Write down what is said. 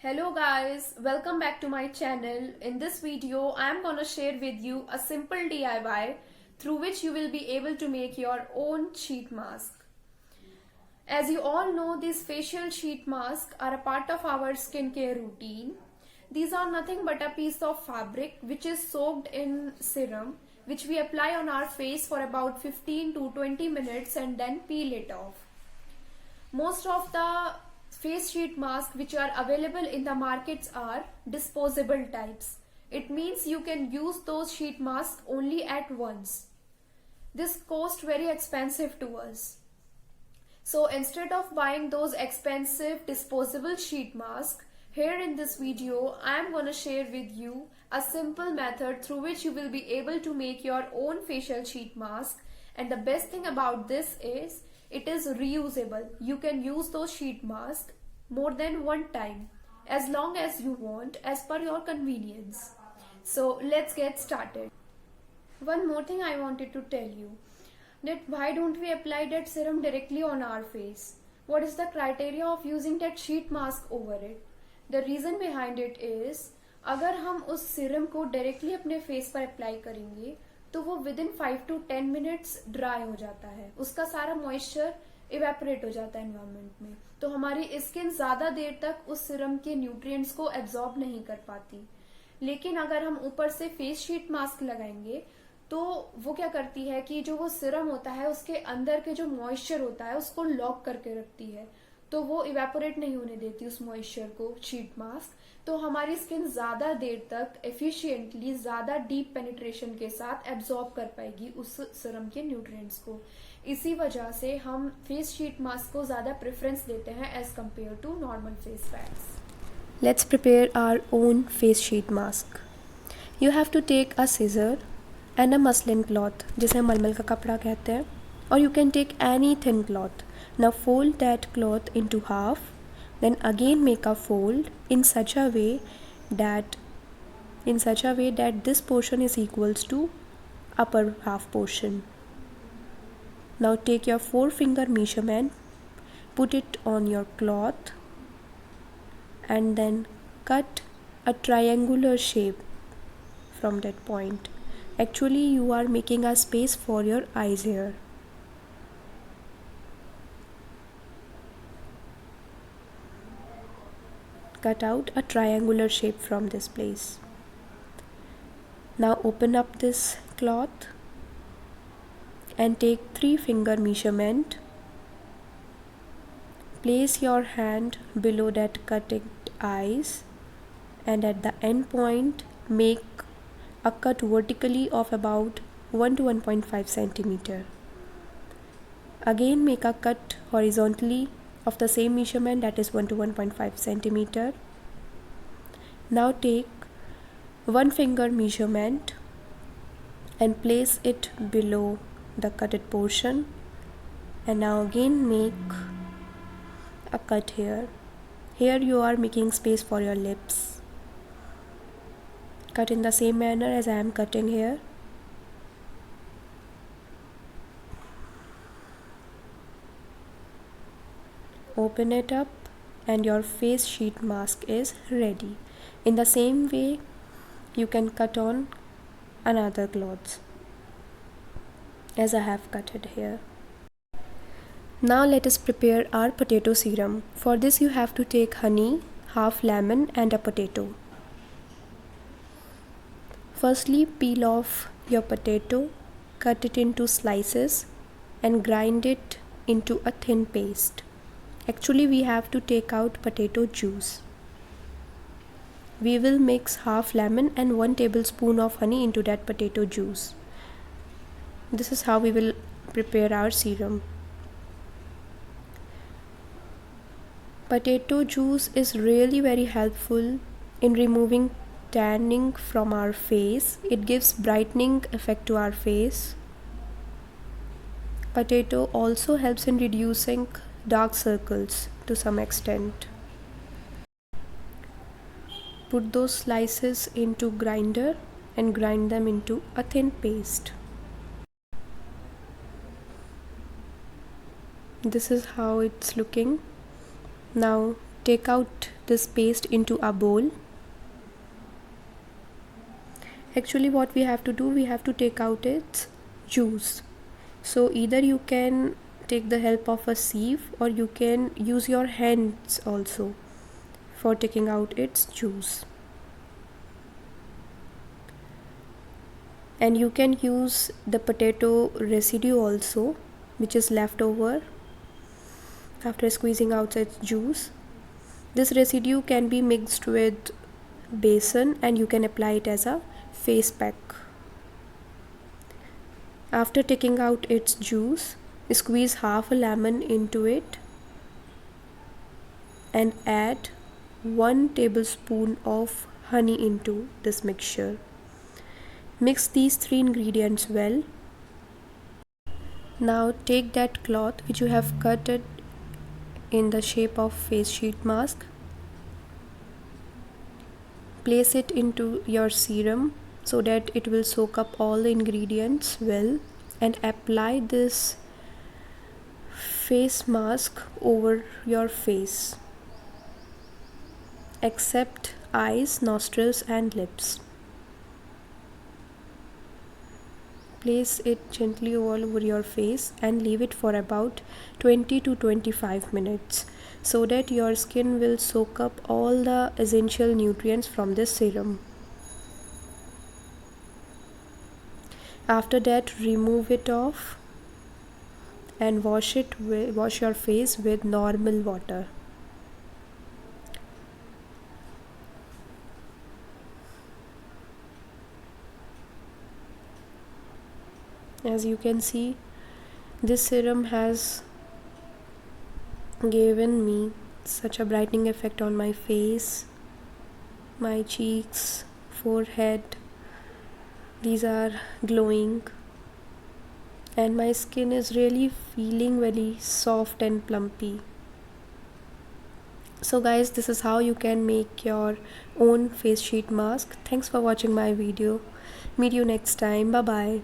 Hello guys, welcome back to my channel. In this video, I am gonna share with you a simple DIY through which you will be able to make your own sheet mask. As you all know, these facial sheet masks are a part of our skincare routine. These are nothing but a piece of fabric which is soaked in serum, which we apply on our face for about 15 to 20 minutes and then peel it off. Most of the face sheet masks which are available in the markets are disposable types. It means you can use those sheet masks only at once. This cost very expensive to us. So instead of buying those expensive disposable sheet masks, here in this video I am going to share with you a simple method through which you will be able to make your own facial sheet mask. And the best thing about this is it is reusable. You can use those sheet masks more than one time as long as you want, as per your convenience. So let's get started. One more thing I wanted to tell you, that why don't we apply that serum directly on our face? What is the criteria of using that sheet mask over it? The reason behind it is, अगर हम उस serum को directly अपने face पर apply करेंगे तो वो with in 5 to 10 minutes dry हो जाता है, उसका सारा मॉइस्चर इवेपोरेट हो जाता है एनवायरनमेंट में, तो हमारी स्किन ज्यादा देर तक उस सीरम के न्यूट्रिएंट्स को एब्जॉर्ब नहीं कर पाती. लेकिन अगर हम ऊपर से फेस शीट मास्क लगाएंगे तो वो क्या करती है कि जो वो सीरम होता है उसके अंदर के जो मॉइस्चर होता है उसको लॉक करके रखती है, तो वो इवेपोरेट नहीं होने देती उस मॉइस्चर को शीट मास्क. तो हमारी स्किन ज्यादा देर तक एफिशिएंटली ज्यादा डीप पेनिट्रेशन के साथ एब्जॉर्ब कर पाएगी उस सीरम के न्यूट्रिएंट्स को. इसी वजह से हम फेस शीट मास्क को ज्यादा प्रेफरेंस देते हैं as compare to normal face packs. Let's prepare our own face sheet mask. You have to take a scissor and a muslin cloth, जिसे मलमल का कपड़ा कहते हैं, or you can take any thin cloth. Now fold that cloth into half, then again make a fold in such a way that this portion is equals to upper half portion. Now take your forefinger measurement, put it on your cloth, and then cut a triangular shape from that point. Actually, you are making a space for your eyes here. Cut out a triangular shape from this place. Now open up this cloth and take 3-finger measurement. Place your hand below that cutted eyes, and at the end point make a cut vertically of about 1 to 1.5 centimeter. Again make a cut horizontally of the same measurement, that is 1 to 1.5 centimeter. Now take 1-finger measurement and place it below the cutted portion, and now again make a cut here. Here you are making space for your lips. Cut in the same manner as I am cutting here. Open it up and your face sheet mask is ready. In the same way you can cut on another cloth as I have cut it here. Now let us prepare our potato serum. For this you have to take honey, half lemon and a potato. Firstly, peel off your potato, cut it into slices and grind it into a thin paste. Actually, we have to take out potato juice. We will mix half lemon and 1 tablespoon of honey into that potato juice. This is how we will prepare our serum. Potato juice is really very helpful in removing tanning from our face. It gives brightening effect to our face. Potato also helps in reducing dark circles to some extent. Put those slices into grinder and grind them into a thin paste. This is how it's looking. Now take out this paste into a bowl. Actually what we have to do, we have to take out its juice. So either you can take the help of a sieve or you can use your hands also for taking out its juice. And you can use the potato residue also, which is left over after squeezing out its juice. This residue can be mixed with besan and you can apply it as a face pack. After taking out its juice, squeeze half a lemon into it and add 1 tablespoon of honey into this mixture. Mix these 3 ingredients well. Now take that cloth which you have cut it in the shape of face sheet mask. Place it into your serum so that it will soak up all the ingredients well, and apply this face mask over your face except eyes, nostrils and lips. Place it gently all over your face and leave it for about 20 to 25 minutes so that your skin will soak up all the essential nutrients from this serum. After that, remove it off and wash your face with normal water. As you can see, this serum has given me such a brightening effect on my face, my cheeks, forehead. These are glowing and my skin is really feeling very soft and plumpy. So guys, this is how you can make your own face sheet mask. Thanks for watching my video. Meet you next time. Bye bye.